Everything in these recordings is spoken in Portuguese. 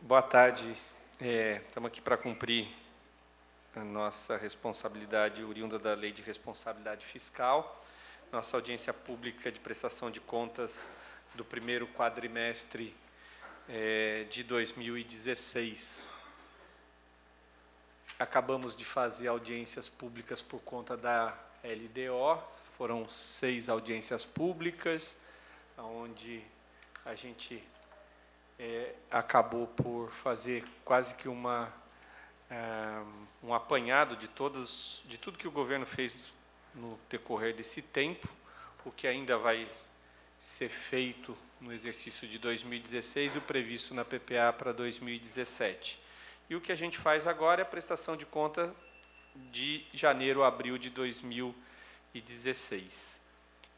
Boa tarde. Estamos aqui para cumprir a nossa responsabilidade oriunda da Lei de Responsabilidade Fiscal. Nossa audiência pública de prestação de contas do primeiro quadrimestre de 2016. Acabamos de fazer audiências públicas por conta da LDO. Foram 6 audiências públicas, onde a gente acabou por fazer quase que um apanhado de tudo que o governo fez no decorrer desse tempo, o que ainda vai ser feito no exercício de 2016 e o previsto na PPA para 2017. E o que a gente faz agora é a prestação de conta de janeiro a abril de 2016.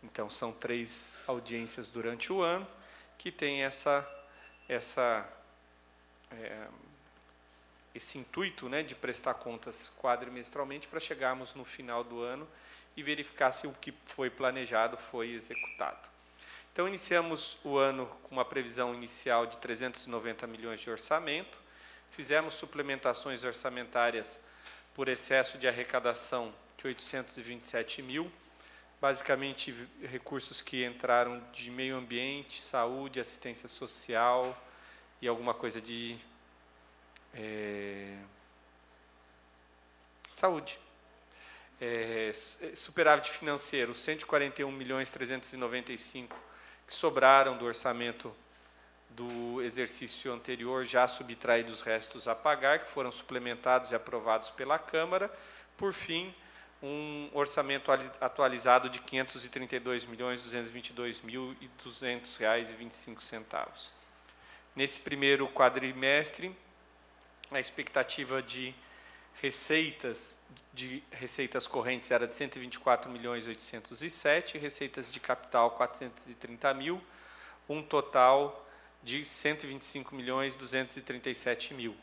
Então, são 3 audiências durante o ano que tem esse intuito, né, de prestar contas quadrimestralmente para chegarmos no final do ano e verificar se o que foi planejado foi executado. Então, iniciamos o ano com uma previsão inicial de 390 milhões de orçamento, fizemos suplementações orçamentárias por excesso de arrecadação de 827 mil, basicamente recursos que entraram de meio ambiente, saúde, assistência social e alguma coisa de saúde. Superávit financeiro, 141 milhões 395 que sobraram do orçamento do exercício anterior, já subtraídos os restos a pagar, que foram suplementados e aprovados pela Câmara. Por fim, um orçamento atualizado de R$ 532.222.200,25. Nesse primeiro quadrimestre, a expectativa de receitas correntes era de 124.807, receitas de capital 430 mil, um total de 125.237.000.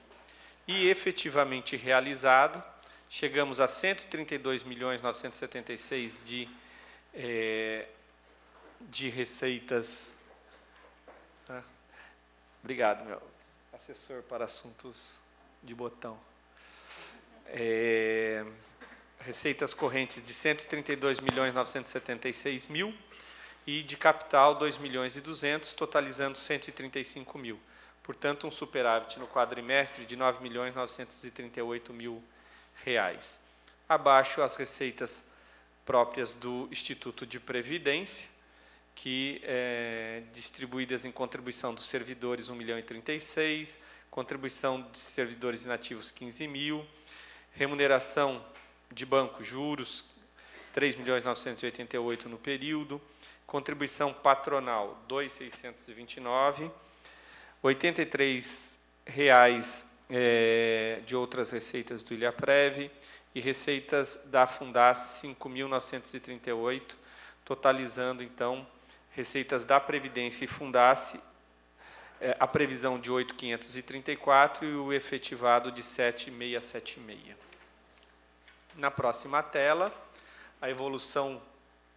E efetivamente realizado, chegamos a 132.976 de receitas. Obrigado, meu assessor para assuntos de botão. Receitas correntes de 132.976.000 e de capital 2.200.000, totalizando 135.000. Portanto, um superávit no quadrimestre de 9.938.000 reais. Abaixo, as receitas próprias do Instituto de Previdência, que distribuídas em contribuição dos servidores 1.036.000, contribuição de servidores inativos 15.000, remuneração de banco, juros 3.988.000 no período, contribuição patronal 2.629, R$ 83 de outras receitas do Ilhaprev e receitas da Fundas 5.938, totalizando então receitas da Previdência e Fundas, a previsão de 8.534 e o efetivado de 7.676. Na próxima tela, a evolução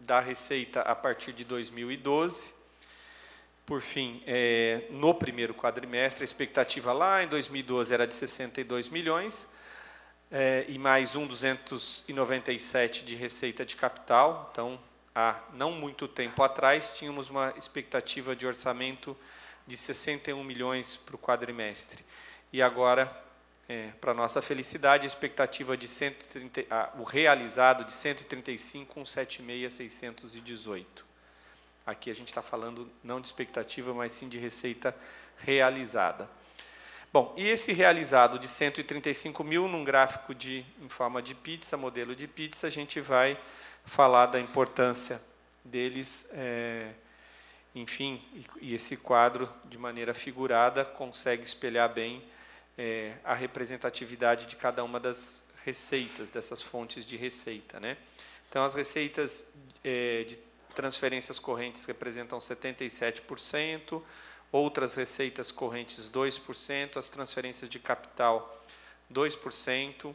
da receita a partir de 2012. Por fim, no primeiro quadrimestre, a expectativa lá em 2012 era de 62 milhões, e mais 297 de receita de capital. Então, há não muito tempo atrás, tínhamos uma expectativa de orçamento de 61 milhões para o quadrimestre. E agora, para nossa felicidade, a expectativa de o realizado de 135 com 76.618. Aqui a gente está falando não de expectativa, mas sim de receita realizada. Bom, e esse realizado de 135 mil, num gráfico em forma de pizza, modelo de pizza, a gente vai falar da importância deles, enfim, e esse quadro, de maneira figurada, consegue espelhar bem a representatividade de cada uma das receitas, dessas fontes de receita, né? Então, as receitas de transferências correntes representam 77%, outras receitas correntes 2%, as transferências de capital 2%,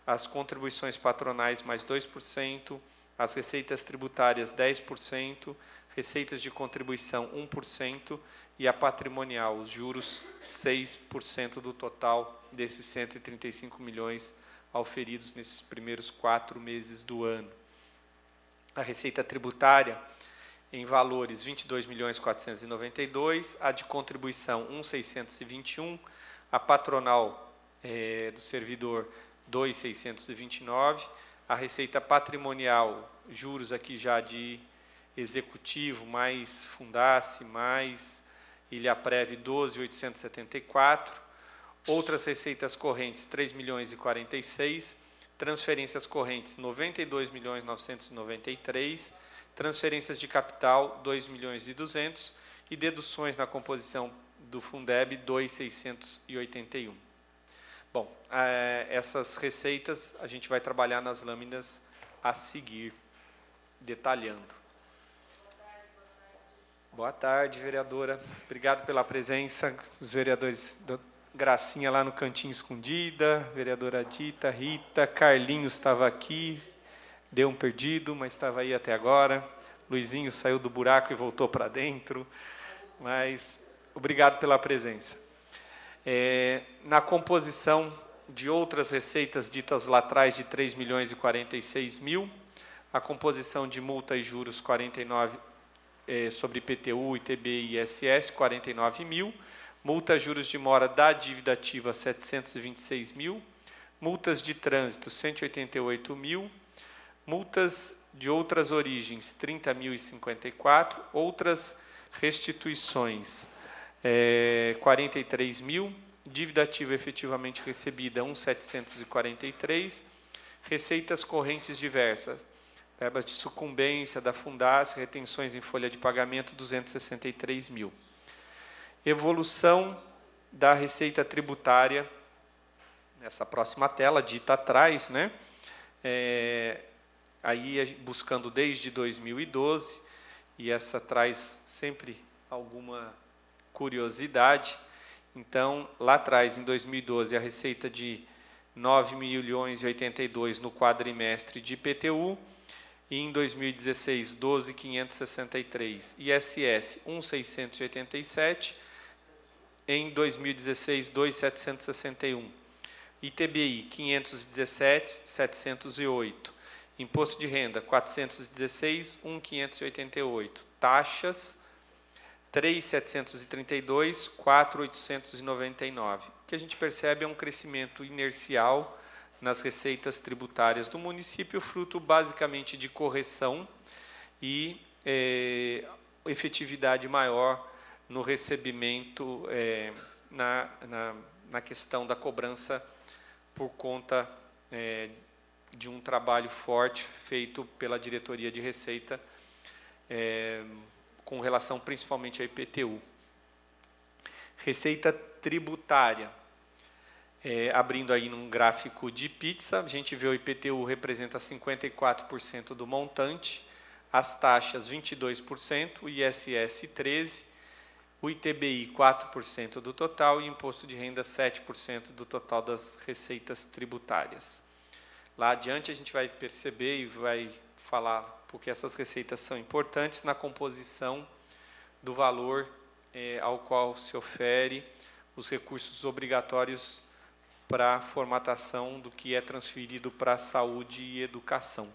as contribuições patronais mais 2%, as receitas tributárias 10%, receitas de contribuição 1% e a patrimonial, os juros 6% do total desses 135 milhões auferidos nesses primeiros 4 meses do ano. A receita tributária em valores 22.492.000, a de contribuição 1.621, a patronal do servidor 2.629, a receita patrimonial, juros aqui já de executivo, mais Fundace, mais Ilhaprev 12.874, outras receitas correntes 3.046.000, transferências correntes 92.993.000, transferências de capital 2.200.000 e deduções na composição do Fundeb 2.681. Bom, essas receitas a gente vai trabalhar nas lâminas a seguir, detalhando. Boa tarde, vereadora. Obrigado pela presença. Os vereadores Gracinha lá no cantinho escondida, vereadora Dita, Rita, Carlinhos estava aqui, deu um perdido, mas estava aí até agora. Luizinho saiu do buraco e voltou para dentro. Mas obrigado pela presença. Na composição de outras receitas ditas lá atrás de 3.046.000, a composição de multa e juros 49 sobre IPTU, ITBI e ISS 49.000, multa juros de mora da dívida ativa 726.000, multas de trânsito 188.000, multas de outras origens 30.054, outras restituições 43.000, dívida ativa efetivamente recebida 1.743, receitas correntes diversas, verbas de sucumbência da Fundace, retenções em folha de pagamento 263.000. Evolução da receita tributária, nessa próxima tela, dita atrás, né? Aí buscando desde 2012, e essa traz sempre alguma curiosidade. Então, lá atrás, em 2012, a receita de 9.082.000 no quadrimestre de IPTU, e em 2016, 12.563, ISS 1.687, em 2016, 2.761, ITBI 517.708, imposto de renda 416, 1.588, taxas 3.732, 4.899. O que a gente percebe é um crescimento inercial nas receitas tributárias do município, fruto basicamente de correção e efetividade maior no recebimento, na questão da cobrança por conta de um trabalho forte feito pela Diretoria de Receita, com relação principalmente à IPTU. Receita tributária. Abrindo aí num gráfico de pizza, a gente vê o IPTU representa 54% do montante, as taxas 22%, o ISS 13%, o ITBI 4% do total e imposto de renda 7% do total das receitas tributárias. Lá adiante a gente vai perceber e vai falar porque essas receitas são importantes na composição do valor ao qual se ofere os recursos obrigatórios para a formatação do que é transferido para a saúde e educação.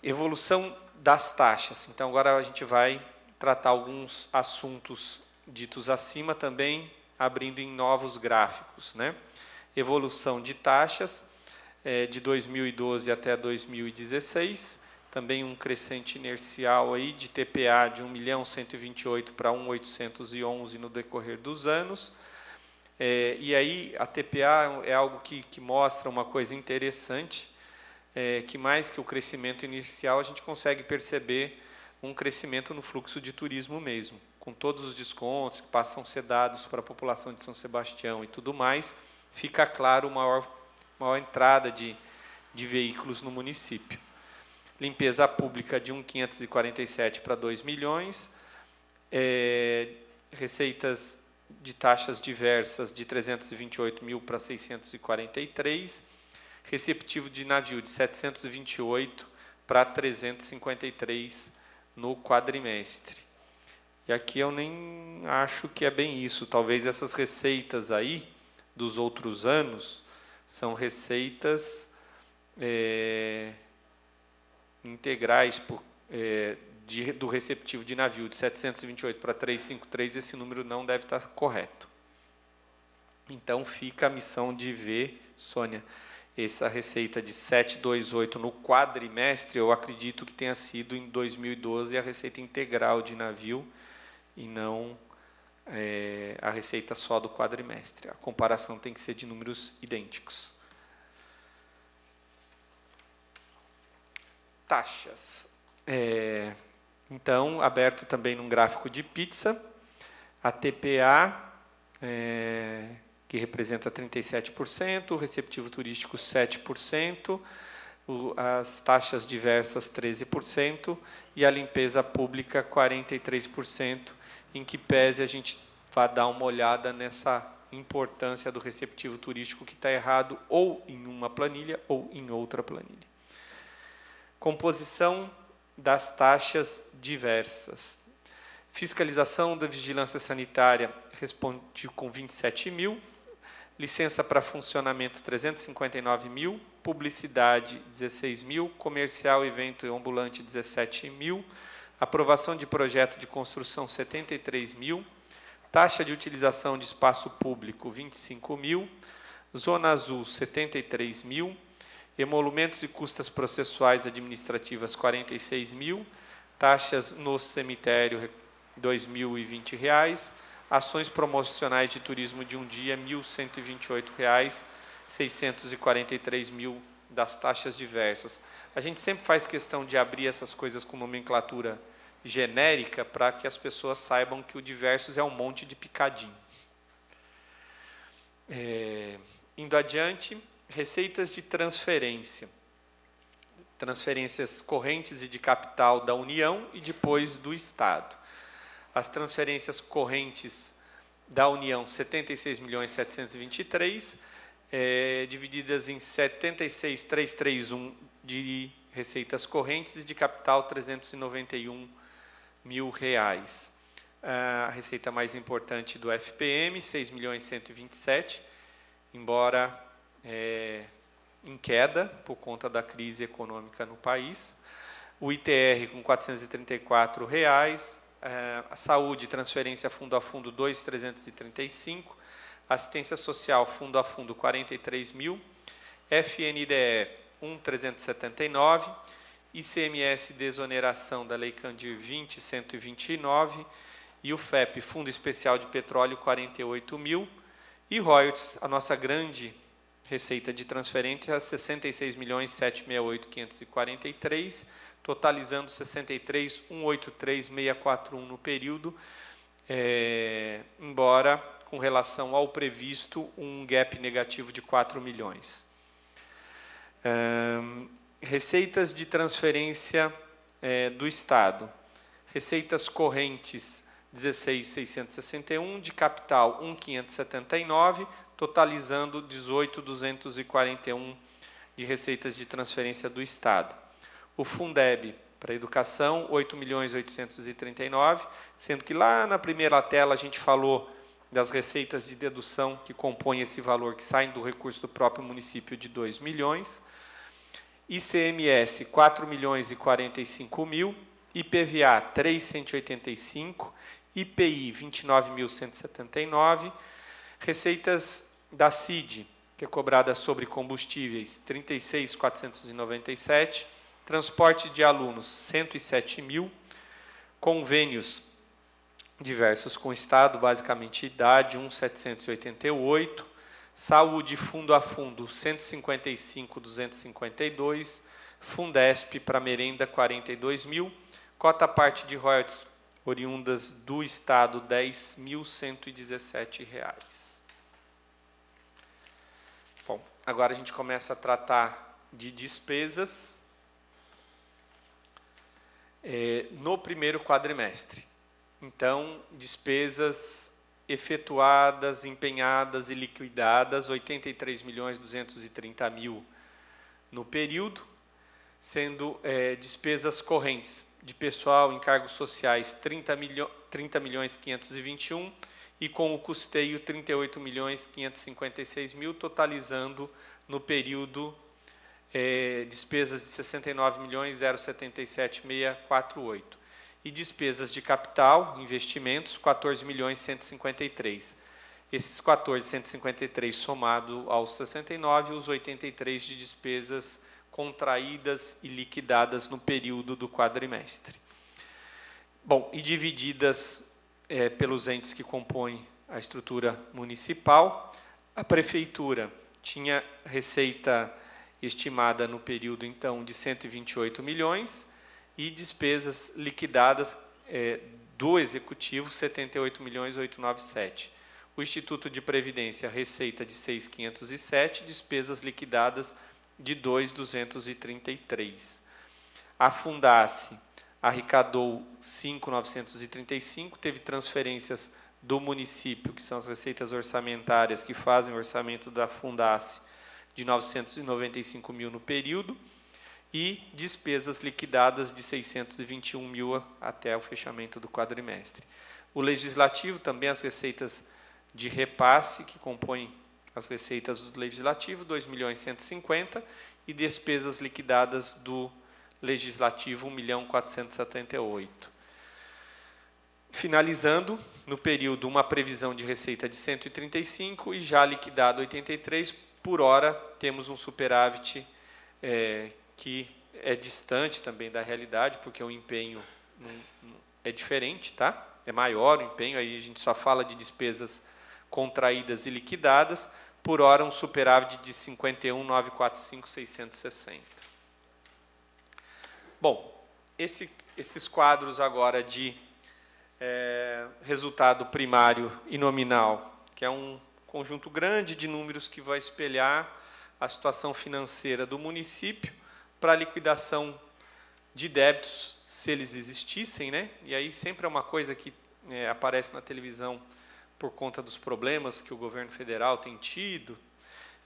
Evolução das taxas. Então, agora a gente vai tratar alguns assuntos ditos acima também, abrindo em novos gráficos, né? Evolução de taxas de 2012 até 2016, também um crescente inercial aí de TPA de 1.128.000 para 1.811 no decorrer dos anos. E aí a TPA é algo que mostra uma coisa interessante, que mais que o crescimento inicial, a gente consegue perceber um crescimento no fluxo de turismo mesmo, com todos os descontos que passam a ser dados para a população de São Sebastião e tudo mais, fica claro maior entrada de veículos no município. Limpeza pública de 1.547 para 2 milhões, receitas de taxas diversas de 328.000 para 643, receptivo de navio de 728 para 353 no quadrimestre. E aqui eu nem acho que é bem isso. Talvez essas receitas aí, dos outros anos, são receitas integrais do receptivo de navio, de 728 para 353, esse número não deve estar correto. Então, fica a missão de ver, Sônia, essa receita de 728 no quadrimestre, eu acredito que tenha sido em 2012 a receita integral de navio e não a receita só do quadrimestre. A comparação tem que ser de números idênticos. Taxas. Então, aberto também num gráfico de pizza, a TPA, que representa 37%, o receptivo turístico 7%, as taxas diversas 13% e a limpeza pública 43%, em que pese a gente vai dar uma olhada nessa importância do receptivo turístico que está errado ou em uma planilha ou em outra planilha. Composição das taxas diversas. Fiscalização da vigilância sanitária responde com 27 mil, licença para funcionamento 359 mil, publicidade 16 mil, comercial, evento e ambulante 17 mil, aprovação de projeto de construção 73 mil, taxa de utilização de espaço público 25 mil, zona azul 73 mil, emolumentos e custas processuais administrativas 46 mil, taxas no cemitério R$ 2.020, ações promocionais de turismo de um dia R$ 1.128, 643 mil das taxas diversas. A gente sempre faz questão de abrir essas coisas com nomenclatura genérica para que as pessoas saibam que o diversos é um monte de picadinho. Indo adiante, receitas de transferência. Transferências correntes e de capital da União e depois do Estado. As transferências correntes da União, 76.723.000, divididas em 76.331 de receitas correntes e de capital 391 mil reais. A receita mais importante do FPM, 6.127.000, embora em queda por conta da crise econômica no país. O ITR com R$ 434, a saúde, transferência fundo a fundo 2.335, assistência social fundo a fundo 43 mil, FNDE 1.379, ICMS desoneração da Lei Candir 20.129 e o FEP, Fundo Especial de Petróleo 48 mil e royalties, a nossa grande receita de transferência 66.768.543, totalizando 63.183.641 no período, embora com relação ao previsto um gap negativo de 4 milhões. Receitas de transferência do Estado. Receitas correntes 16.661, de capital 1.579, totalizando 18.241 de receitas de transferência do Estado. O Fundeb para educação, 8.839.000, sendo que lá na primeira tela a gente falou das receitas de dedução que compõem esse valor, que saem do recurso do próprio município de 2 milhões. ICMS, 4.045.000, IPVA, 3.185, IPI, 29.179, receitas da CID, que é cobrada sobre combustíveis, 36.497, transporte de alunos, 107 mil, convênios diversos com o Estado, basicamente idade, 1.788, saúde fundo a fundo, 155.252, Fundesp para merenda, 42 mil, cota parte de royalties oriundas do Estado, R$ 10.117. Bom, agora a gente começa a tratar de despesas no primeiro quadrimestre. Então, despesas efetuadas, empenhadas e liquidadas, 83.230.000 no período, sendo despesas correntes de pessoal, encargos sociais, 30.521.000 e com o custeio 38.556.000, totalizando no período despesas de 69.077.648 e despesas de capital, investimentos, 14.153.000. Esses 14.153 somado aos 69, os 83 de despesas contraídas e liquidadas no período do quadrimestre. Bom, e divididas pelos entes que compõem a estrutura municipal, a prefeitura tinha receita estimada no período, então, de 128 milhões e despesas liquidadas do Executivo, 78.897.000. O Instituto de Previdência, receita de 6.507, despesas liquidadas de 2.233. A Fundace arrecadou 5.935, teve transferências do município, que são as receitas orçamentárias que fazem o orçamento da Fundace, de 995.000 no período, e despesas liquidadas de 621.000 até o fechamento do quadrimestre. O Legislativo, também as receitas de repasse, que compõem as receitas do Legislativo, 2.150.000, e despesas liquidadas do Legislativo, 1.478.000. Finalizando, no período, uma previsão de receita de 135 e já liquidado 83, por hora temos um superávit que é distante também da realidade, porque o empenho é diferente, tá? É maior o empenho, aí a gente só fala de despesas contraídas e liquidadas, por hora um superávit de 51.945.660. Bom, esses quadros agora de resultado primário e nominal, que é um conjunto grande de números que vai espelhar a situação financeira do município para a liquidação de débitos, se eles existissem, né? E aí sempre é uma coisa que aparece na televisão por conta dos problemas que o governo federal tem tido,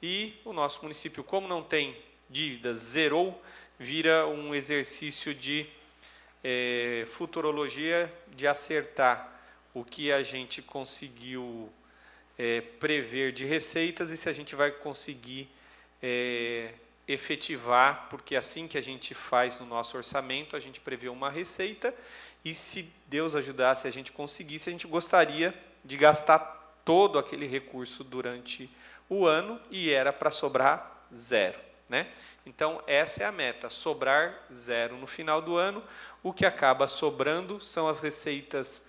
e o nosso município, como não tem dívidas, zerou, vira um exercício de futurologia, de acertar o que a gente conseguiu prever de receitas e se a gente vai conseguir efetivar, porque assim que a gente faz no nosso orçamento, a gente prevê uma receita, e se Deus ajudasse a gente conseguisse, a gente gostaria de gastar todo aquele recurso durante o ano, e era para sobrar zero, né? Então, essa é a meta, sobrar zero no final do ano. O que acaba sobrando são as receitas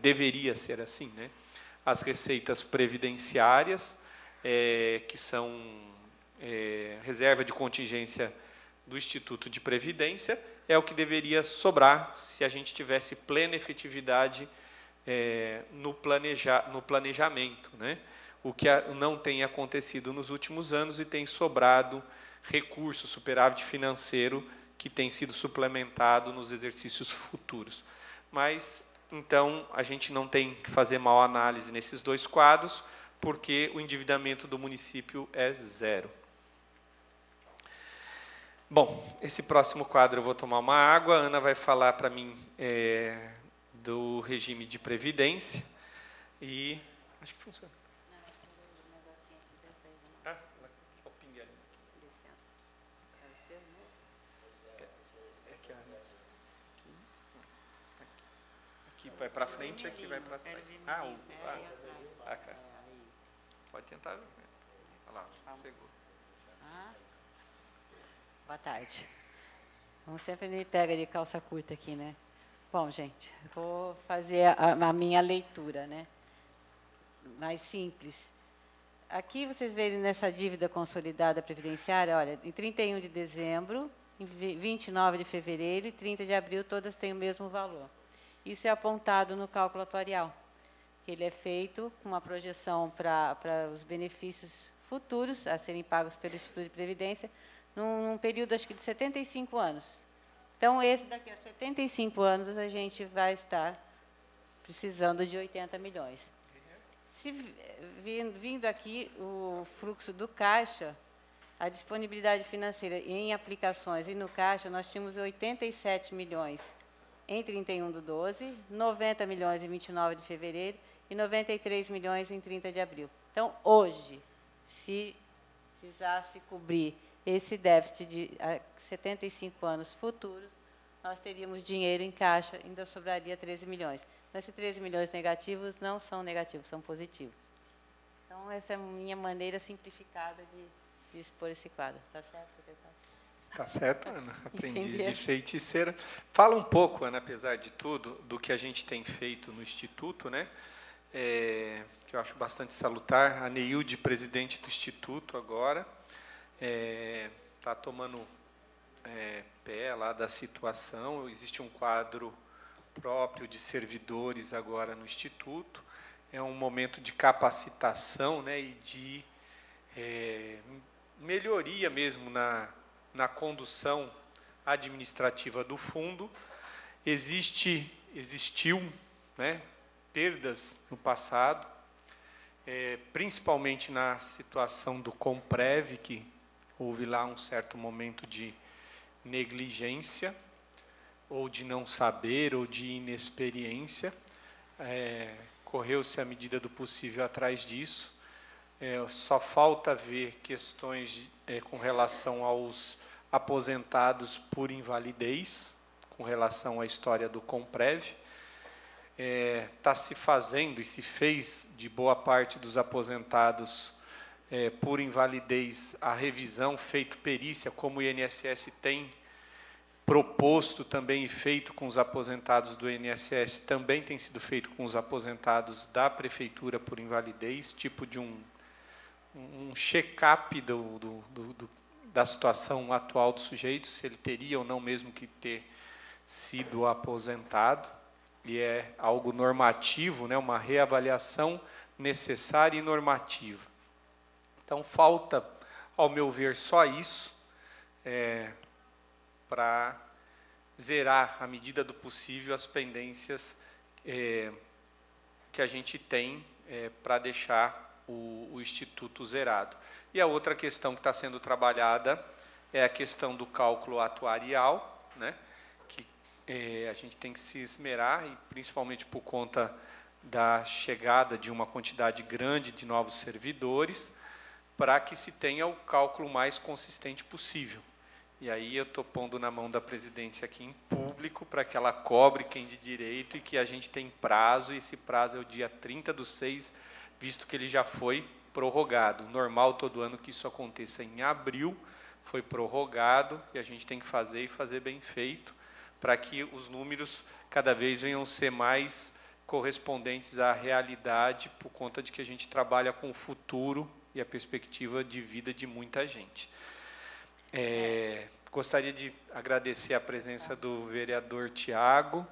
deveria ser assim, né? As receitas previdenciárias, que são reserva de contingência do Instituto de Previdência, é o que deveria sobrar se a gente tivesse plena efetividade no planejamento, né? O que não tem acontecido nos últimos anos, e tem sobrado recurso, superávit financeiro, que tem sido suplementado nos exercícios futuros. Mas, então, a gente não tem que fazer mal análise nesses dois quadros, porque o endividamento do município é zero. Bom, esse próximo quadro eu vou tomar uma água. A Ana vai falar para mim do regime de previdência. E acho que funciona. Aqui vai para frente, aqui vai para trás. Pode tentar ver. Olha lá, segura. Boa tarde. Como sempre me pega de calça curta aqui, né? Bom, gente, vou fazer a minha leitura, né? Mais simples. Aqui vocês veem nessa dívida consolidada previdenciária, olha, em 31 de dezembro, em 29 de fevereiro e 30 de abril, todas têm o mesmo valor. Isso é apontado no cálculo atuarial, que ele é feito com uma projeção para os benefícios futuros a serem pagos pelo Instituto de Previdência, num período, acho que, de 75 anos. Então, daqui a 75 anos, a gente vai estar precisando de 80 milhões. Se vindo aqui o fluxo do caixa, a disponibilidade financeira em aplicações e no caixa, nós tínhamos 87 milhões em 31/12, 90 milhões em 29 de fevereiro e 93 milhões em 30 de abril. Então, hoje, se precisasse cobrir esse déficit de 75 anos futuros, nós teríamos dinheiro em caixa, ainda sobraria 13 milhões. Então, esses 13 milhões negativos não são negativos, são positivos. Então, essa é a minha maneira simplificada de expor esse quadro. Está certo, secretário? Tá certo, Ana. Aprendiz Entendi. de feiticeira. Fala um pouco, Ana, apesar de tudo, do que a gente tem feito no Instituto, né? Que eu acho bastante salutar. A Neilde, presidente do Instituto agora, está tomando pé lá da situação. Existe um quadro próprio de servidores agora no Instituto. É um momento de capacitação, né, e de melhoria mesmo na condução administrativa do fundo. Existiu, né, perdas no passado, principalmente na situação do Comprev, que houve lá um certo momento de negligência, ou de não saber, ou de inexperiência. Correu-se à medida do possível atrás disso. Só falta ver questões com relação aos aposentados por invalidez, com relação à história do Comprev. Está se fazendo e se fez de boa parte dos aposentados por invalidez a revisão, feito perícia, como o INSS tem proposto também e feito com os aposentados do INSS, também tem sido feito com os aposentados da Prefeitura por invalidez, tipo de um check-up da situação atual do sujeito, se ele teria ou não mesmo que ter sido aposentado, e é algo normativo, né, uma reavaliação necessária e normativa. Então, falta, ao meu ver, só isso, para zerar, à medida do possível, as pendências que a gente tem para deixar o Instituto zerado. E a outra questão que está sendo trabalhada é a questão do cálculo atuarial, né, que a gente tem que se esmerar, e principalmente por conta da chegada de uma quantidade grande de novos servidores, para que se tenha o cálculo mais consistente possível. E aí eu estou pondo na mão da presidente aqui em público, para que ela cobre quem de direito, e que a gente tem prazo, e esse prazo é o dia 30/6, visto que ele já foi prorrogado. Normal todo ano que isso aconteça em abril, foi prorrogado, e a gente tem que fazer, e fazer bem feito, para que os números cada vez venham ser mais correspondentes à realidade, por conta de que a gente trabalha com o futuro e a perspectiva de vida de muita gente. Gostaria de agradecer a presença do vereador Tiago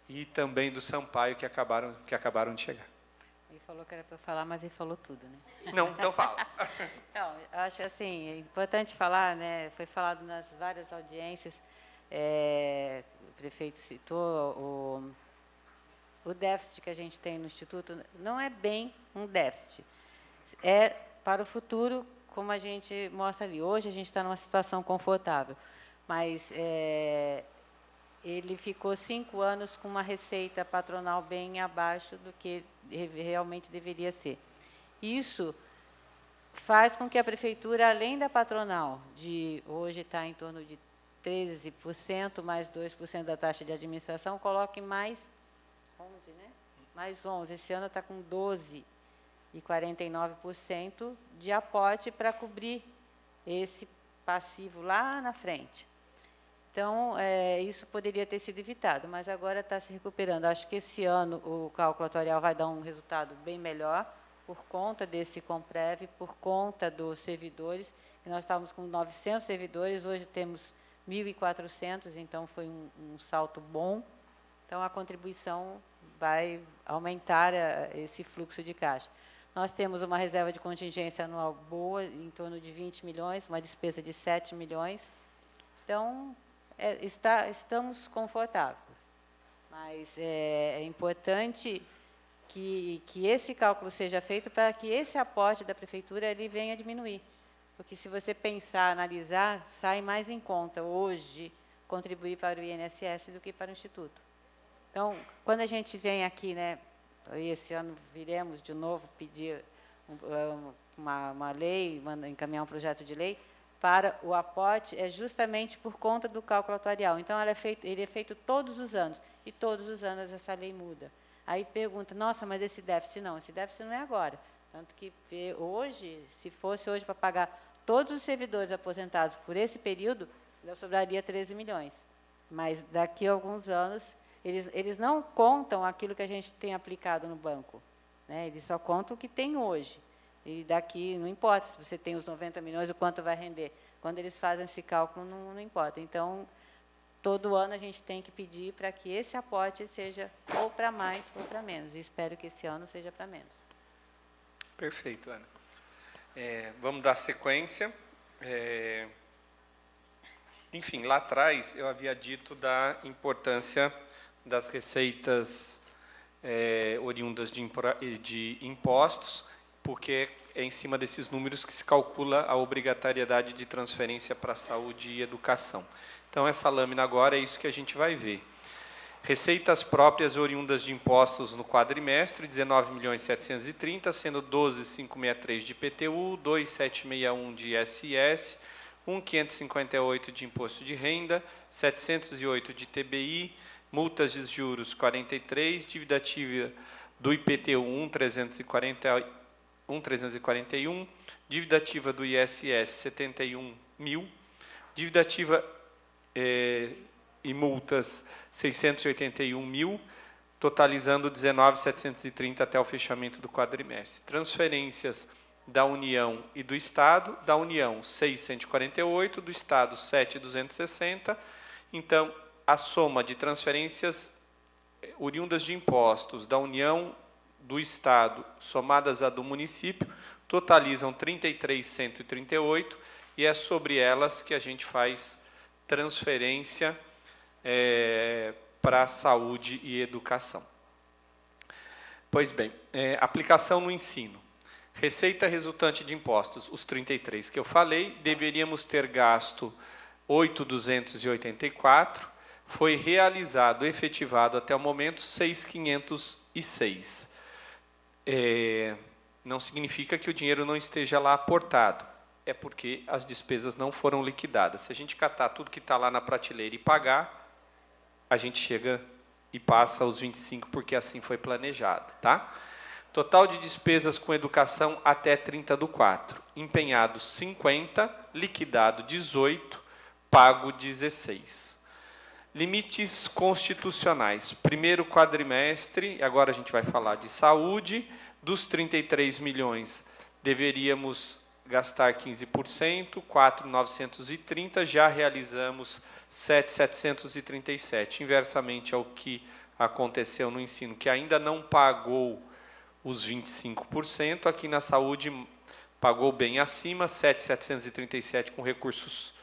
e também do Sampaio, que acabaram de chegar. Ele falou que era para eu falar, mas ele falou tudo, né? Não, então fala. Então, eu acho assim, é importante falar, né? Foi falado nas várias audiências, o prefeito citou o déficit que a gente tem no Instituto, não é bem um déficit. É para o futuro, como a gente mostra ali. Hoje a gente está numa situação confortável, mas ele ficou 5 anos com uma receita patronal bem abaixo do que realmente deveria ser. Isso faz com que a prefeitura, além da patronal, de hoje está em torno de 13%, mais 2% da taxa de administração, coloque mais 11%, né? Mais 11%. Esse ano está com 12,49% de aporte para cobrir esse passivo lá na frente. Então, isso poderia ter sido evitado, mas agora está se recuperando. Acho que esse ano o cálculo atuarial vai dar um resultado bem melhor, por conta desse Comprev, por conta dos servidores. Nós estávamos com 900 servidores, hoje temos 1.400, então foi um salto bom. Então, a contribuição vai aumentar esse fluxo de caixa. Nós temos uma reserva de contingência anual boa, em torno de 20 milhões, uma despesa de 7 milhões. Então, estamos confortáveis. Mas é importante que esse cálculo seja feito para que esse aporte da prefeitura ele venha a diminuir. porque se você pensar, analisar, sai mais em conta hoje contribuir para o INSS do que para o Instituto. Então, quando a gente vem aqui, né, esse ano viremos de novo pedir uma lei, encaminhar um projeto de lei para o aporte, é justamente por conta do cálculo atuarial. Então, ele é feito todos os anos, e todos os anos essa lei muda. Aí pergunta, nossa, mas esse déficit não é agora. Tanto que hoje, se fosse hoje para pagar todos os servidores aposentados por esse período, ainda sobraria 13 milhões. Mas daqui a alguns anos, eles não contam aquilo que a gente tem aplicado no banco, né? Eles só contam o que tem hoje. E daqui, não importa se você tem os 90 milhões, o quanto vai render. Quando eles fazem esse cálculo, não importa. Então, todo ano a gente tem que pedir para que esse aporte seja ou para mais ou para menos. E espero que esse ano seja para menos. Perfeito, Ana. Vamos dar sequência. Enfim, lá atrás eu havia dito da importância das receitas oriundas de impostos, porque é em cima desses números que se calcula a obrigatoriedade de transferência para saúde e educação. Então, essa lâmina agora é isso que a gente vai ver. Receitas próprias oriundas de impostos no quadrimestre, 19.730.000, sendo 12.563 de IPTU, 2.761 de ISS, 1.558 de imposto de renda, 708 de TBI, multas de juros 43, dívida ativa do IPTU 1.341, dívida ativa do ISS 71 mil, dívida ativa e multas 681 mil, totalizando 19.730 até o fechamento do quadrimestre. Transferências da União e do Estado, da União 648, do Estado 7.260. Então, a soma de transferências oriundas de impostos da União, do Estado, somadas à do município, totalizam 33.138, e é sobre elas que a gente faz transferência para a saúde e educação. Pois bem, aplicação no ensino. Receita resultante de impostos, os 33 que eu falei, deveríamos ter gasto 8.284, foi realizado, efetivado até o momento, 6.506. Não significa que o dinheiro não esteja lá aportado, é porque as despesas não foram liquidadas. Se a gente catar tudo que está lá na prateleira e pagar, a gente chega e passa os 25, porque assim foi planejado, tá? Total de despesas com educação até 30/4. Empenhado 50, liquidado 18, pago 16. Limites constitucionais. Primeiro quadrimestre, agora a gente vai falar de saúde, dos 33 milhões, deveríamos gastar 15%, 4.930, já realizamos 7.737, inversamente ao que aconteceu no ensino, que ainda não pagou os 25%, aqui na saúde pagou bem acima, 7.737 com recursos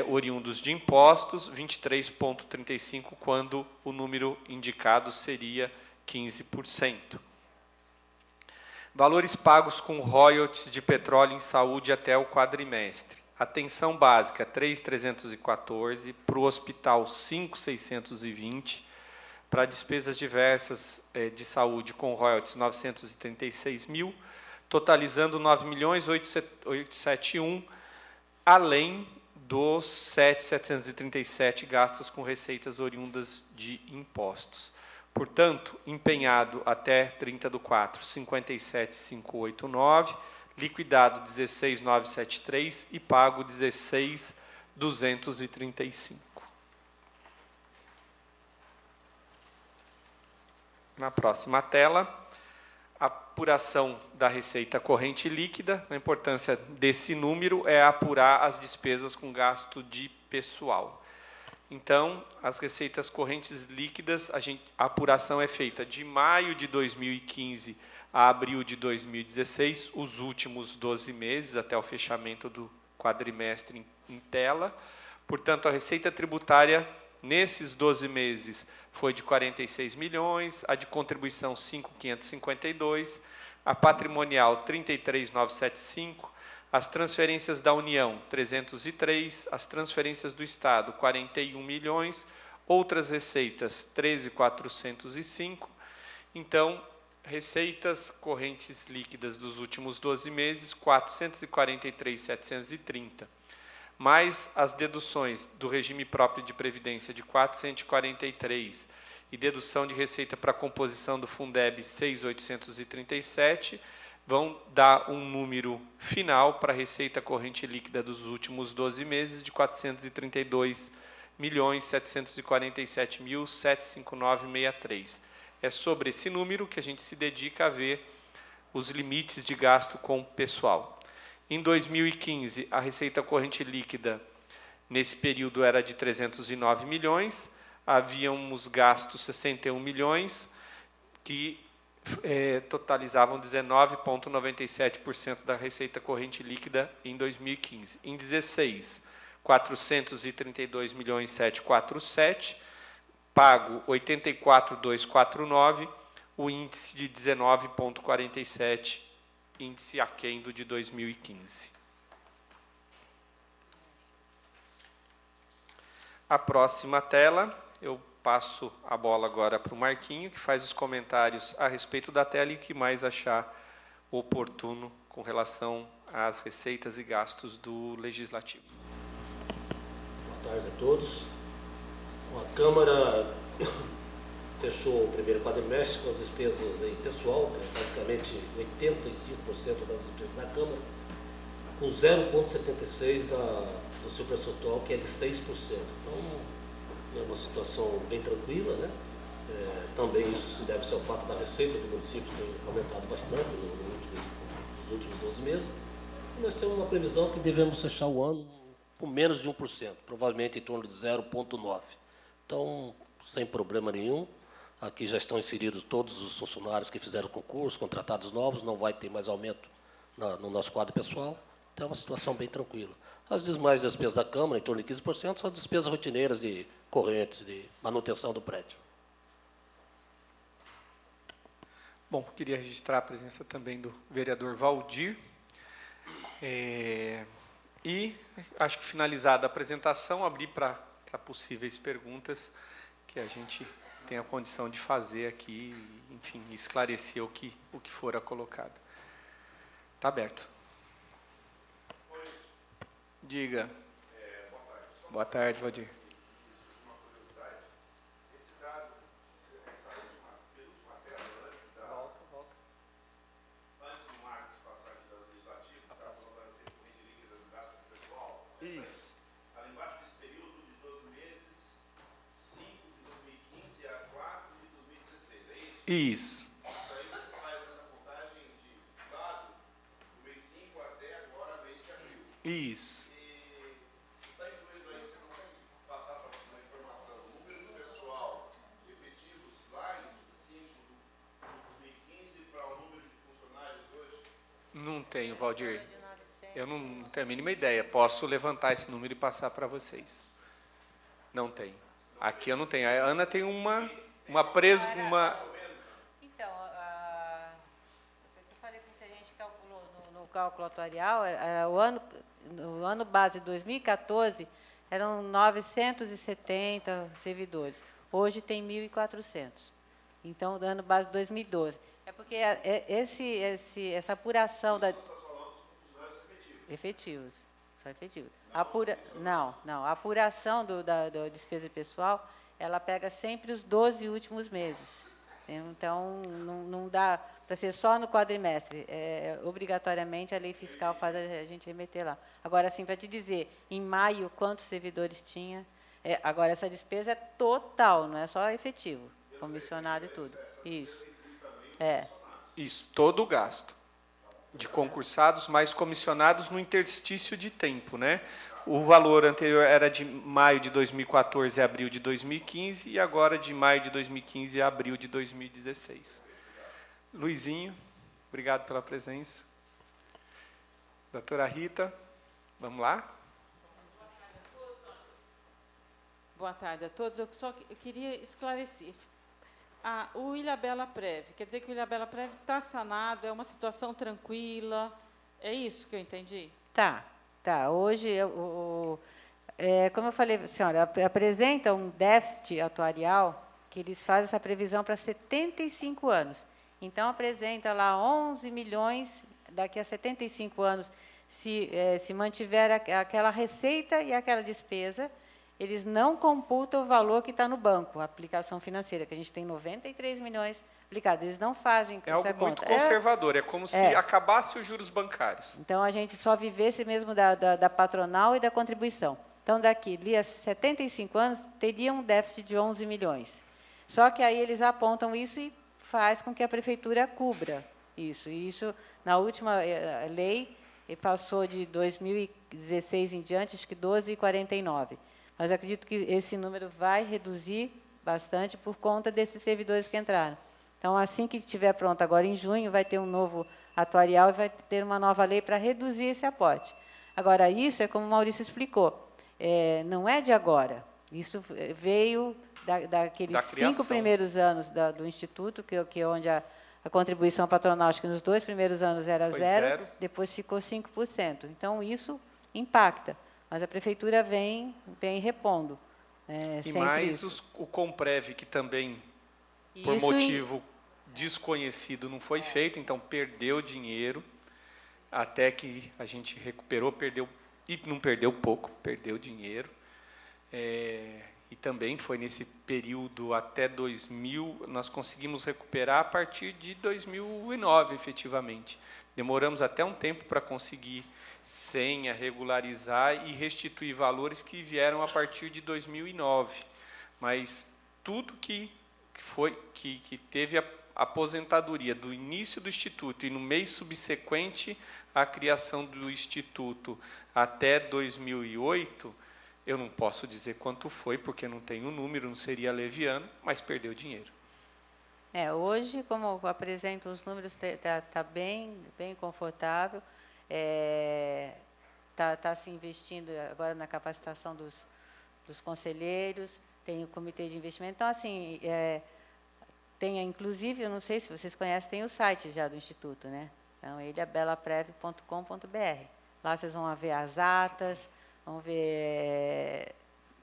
oriundos de impostos, 23,35, quando o número indicado seria 15%. Valores pagos com royalties de petróleo em saúde até o quadrimestre. Atenção básica, 3.314, para o hospital 5.620, para despesas diversas de saúde com royalties 936 mil, totalizando 9.871, além dos 7.737 gastos com receitas oriundas de impostos. Portanto, empenhado até 30/4, 57.589, liquidado 16.973 e pago 16.235. Na próxima tela, apuração da receita corrente líquida. A importância desse número é apurar as despesas com gasto de pessoal. Então, as receitas correntes líquidas, a apuração é feita de maio de 2015 a abril de 2016, os últimos 12 meses, até o fechamento do quadrimestre em tela. Portanto, a receita tributária, nesses 12 meses, foi de 46 milhões, a de contribuição 5.552, a patrimonial 33.975, As transferências da União, 303, as transferências do Estado, 41 milhões, outras receitas, 13.405. Então, receitas correntes líquidas dos últimos 12 meses, 443.730. Mais as deduções do regime próprio de previdência de 443 e dedução de receita para composição do Fundeb 6.837, vão dar um número final para a receita corrente líquida dos últimos 12 meses de 432.747.759,63. É sobre esse número que a gente se dedica a ver os limites de gasto com o pessoal. Em 2015, a receita corrente líquida, nesse período, era de 309 milhões, havíamos gastos 61 milhões, que totalizavam 19,97% da receita corrente líquida em 2015. Em 2016, 432.747, pago 84.249, o índice de 19,47%, índice aquém do de 2015. A próxima tela, eu passo a bola agora para o Marquinho, que faz os comentários a respeito da tela e o que mais achar oportuno com relação às receitas e gastos do Legislativo. Boa tarde a todos. A Câmara fechou o primeiro quadrimestre com as despesas em pessoal, basicamente 85% das despesas da Câmara, com 0,76% do seu percentual, que é de 6%. Então, é uma situação bem tranquila, né? Também isso se deve ao fato da receita do município ter aumentado bastante nos últimos 12 meses. E nós temos uma previsão que devemos fechar o ano com menos de 1%, provavelmente em torno de 0,9%. Então, sem problema nenhum. Aqui já estão inseridos todos os funcionários que fizeram concurso, contratados novos, não vai ter mais aumento no nosso quadro pessoal. Então, é uma situação bem tranquila. As demais despesas da Câmara, em torno de 15%, são despesas rotineiras de correntes, de manutenção do prédio. Bom, queria registrar a presença também do vereador Valdir. E acho que finalizada a apresentação, abrir para possíveis perguntas que a gente tem a condição de fazer aqui, enfim, esclarecer o que for colocado. Está aberto. Diga. Boa tarde, Valdir. Uma curiosidade. Esse dado, essa penúltima tela, antes do Marcos passar aqui do Legislativo, está colocando a receita corrente líquida do gasto pessoal. Isso. Está embaixo desse período de 12 meses, 5 de 2015 a 4 de 2016, é isso? Isso. Isso aí você faz essa contagem de lado do mês 5 até agora, mês de abril. Isso. Não tenho, Valdir. Eu não tenho a mínima ideia. Posso levantar esse número e passar para vocês. Não tenho. Aqui eu não tenho. A Ana tem uma Então, eu falei que a gente calculou no cálculo atuarial, no ano base 2014, eram 970 servidores. Hoje tem 1.400. Então, no ano base 2012. É porque essa apuração da... Efetivos, só efetivos. Não, a apuração da despesa pessoal, ela pega sempre os 12 últimos meses. Então, não dá para ser só no quadrimestre. Obrigatoriamente, a lei fiscal faz a gente remeter lá. Agora, assim, para te dizer, em maio, quantos servidores tinha? Agora, essa despesa é total, não é só efetivo, comissionado e tudo. Isso. Isso, todo o gasto de concursados mais comissionados no interstício de tempo, né? O valor anterior era de maio de 2014 a abril de 2015 e agora de maio de 2015 a abril de 2016. Luizinho, obrigado pela presença. Doutora Rita, vamos lá? Boa tarde a todos. Eu queria esclarecer. O Ilhabela Prev, quer dizer que o Ilhabela Prev está sanado, é uma situação tranquila, é isso que eu entendi? Tá. Hoje, como eu falei, senhora, apresenta um déficit atuarial que eles fazem essa previsão para 75 anos. Então, apresenta lá 11 milhões, daqui a 75 anos, se mantiver aquela receita e aquela despesa, eles não computam o valor que está no banco, a aplicação financeira, que a gente tem 93 milhões aplicados. Eles não fazem É essa algo muito conta. conservador, é como se acabasse os juros bancários. Então, a gente só vivesse mesmo da patronal e da contribuição. Então, daqui a 75 anos, teria um déficit de 11 milhões. Só que aí eles apontam isso e faz com que a prefeitura cubra isso. E isso, na última lei, passou de 2016 em diante, acho que 12,49. Mas eu acredito que esse número vai reduzir bastante por conta desses servidores que entraram. Então, assim que estiver pronto, agora em junho, vai ter um novo atuarial e vai ter uma nova lei para reduzir esse aporte. Agora, isso é como o Maurício explicou, não é de agora. Isso veio daqueles 5 primeiros anos do Instituto, que é onde a contribuição patronal, acho que nos 2 primeiros anos era zero, depois ficou 5%. Então, isso impacta. Mas a prefeitura vem repondo. E mais o Comprev, que também, por motivo desconhecido, não foi feito, então perdeu dinheiro, até que a gente recuperou, e não perdeu pouco, perdeu dinheiro. E também foi nesse período até 2000, nós conseguimos recuperar a partir de 2009, efetivamente. Demoramos até um tempo para conseguir senha, regularizar e restituir valores que vieram a partir de 2009. Mas tudo que teve a aposentadoria do início do Instituto e no mês subsequente à criação do Instituto até 2008, eu não posso dizer quanto foi, porque não tenho o número, não seria leviano, mas perdeu dinheiro. Hoje, como eu apresento os números, está bem confortável. Está se investindo agora na capacitação dos conselheiros, tem o comitê de investimento. Então, assim, tem, inclusive, eu não sei se vocês conhecem, tem o site já do Instituto, né? Então, ilhabelaprev.com.br. Lá vocês vão ver as atas, vão ver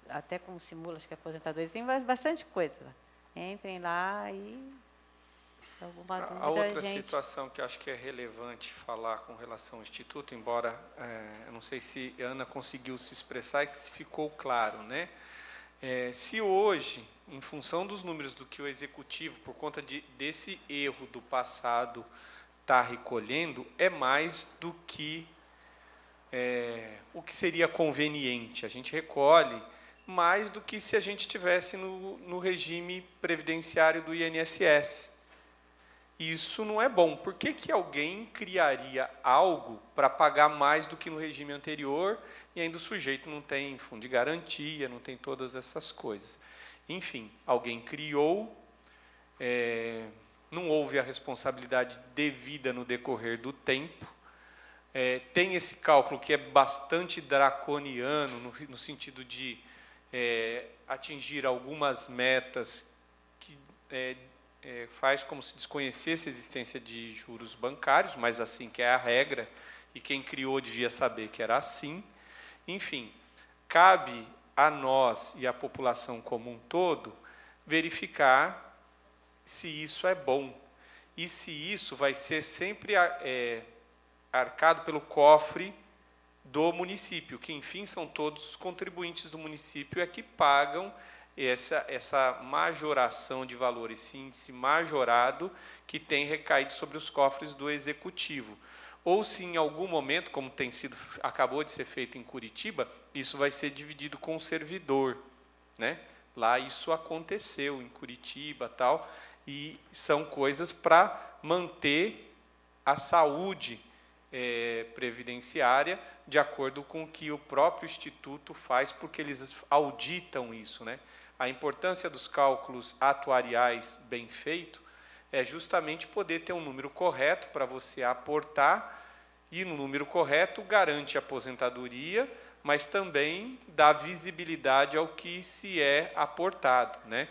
até como simula, acho que aposentadoria, tem bastante coisa lá. Entrem lá e... A outra situação que eu acho que é relevante falar com relação ao Instituto, embora eu não sei se a Ana conseguiu se expressar e que se ficou claro, né? Se hoje, em função dos números do que o Executivo, por conta desse erro do passado, está recolhendo, é mais do que o que seria conveniente. A gente recolhe mais do que se a gente estivesse no regime previdenciário do INSS. Isso não é bom. Por que alguém criaria algo para pagar mais do que no regime anterior e ainda o sujeito não tem fundo de garantia, não tem todas essas coisas? Enfim, alguém criou, não houve a responsabilidade devida no decorrer do tempo, tem esse cálculo que é bastante draconiano, no sentido de atingir algumas metas que faz como se desconhecesse a existência de juros bancários, mas assim que é a regra, e quem criou devia saber que era assim. Enfim, cabe a nós e à população como um todo verificar se isso é bom e se isso vai ser sempre arcado pelo cofre do município, que, enfim, são todos os contribuintes do município que pagam essa majoração de valor, esse índice majorado que tem recaído sobre os cofres do Executivo. Ou se em algum momento, como acabou de ser feito em Curitiba, isso vai ser dividido com o servidor, né? Lá isso aconteceu em Curitiba, tal, e são coisas para manter a saúde previdenciária de acordo com o que o próprio Instituto faz, porque eles auditam isso, né? A importância dos cálculos atuariais bem feitos é justamente poder ter um número correto para você aportar, e no número correto garante a aposentadoria, mas também dá visibilidade ao que se é aportado, né?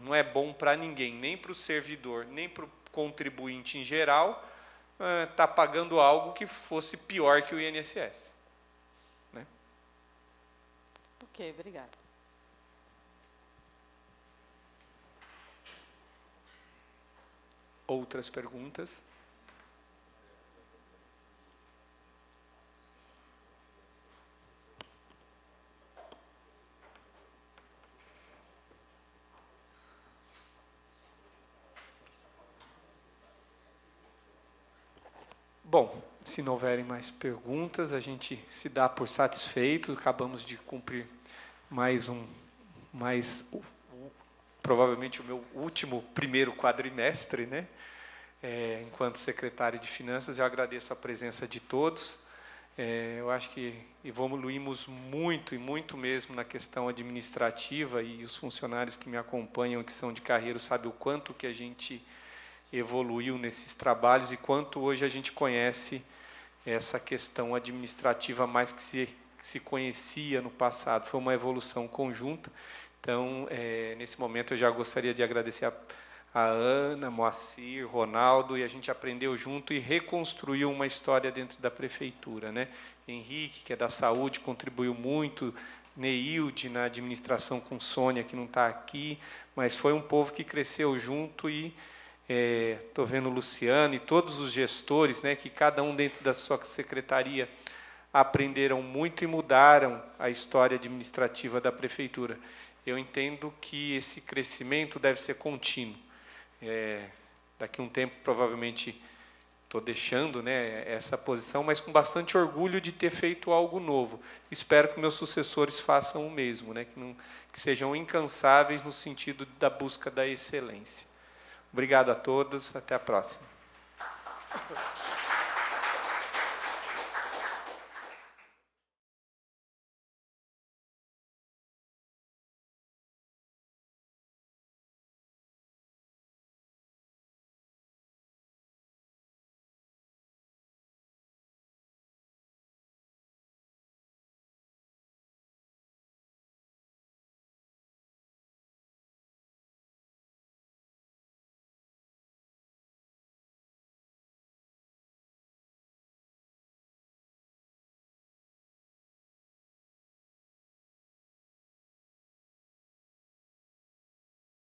Não é bom para ninguém, nem para o servidor, nem para o contribuinte em geral, estar pagando algo que fosse pior que o INSS. Né? Ok, obrigada. Outras perguntas? Bom, se não houverem mais perguntas, a gente se dá por satisfeito. Acabamos de cumprir provavelmente o meu último primeiro quadrimestre, né? Enquanto secretário de Finanças. Eu agradeço a presença de todos. Eu acho que evoluímos muito, e muito mesmo, na questão administrativa, e os funcionários que me acompanham, que são de carreira, sabem o quanto que a gente evoluiu nesses trabalhos e quanto hoje a gente conhece essa questão administrativa mais que se conhecia no passado. Foi uma evolução conjunta. Então, nesse momento, eu já gostaria de agradecer a Ana, Moacir, Ronaldo, e a gente aprendeu junto e reconstruiu uma história dentro da prefeitura, né? Henrique, que é da saúde, contribuiu muito, Neilde, na administração com Sônia, que não está aqui, mas foi um povo que cresceu junto e estou vendo o Luciano e todos os gestores, né, que cada um dentro da sua secretaria aprenderam muito e mudaram a história administrativa da prefeitura. Eu entendo que esse crescimento deve ser contínuo. Daqui a um tempo, provavelmente, estou deixando, né, essa posição, mas com bastante orgulho de ter feito algo novo. Espero que meus sucessores façam o mesmo, né, que sejam incansáveis no sentido da busca da excelência. Obrigado a todos, até a próxima.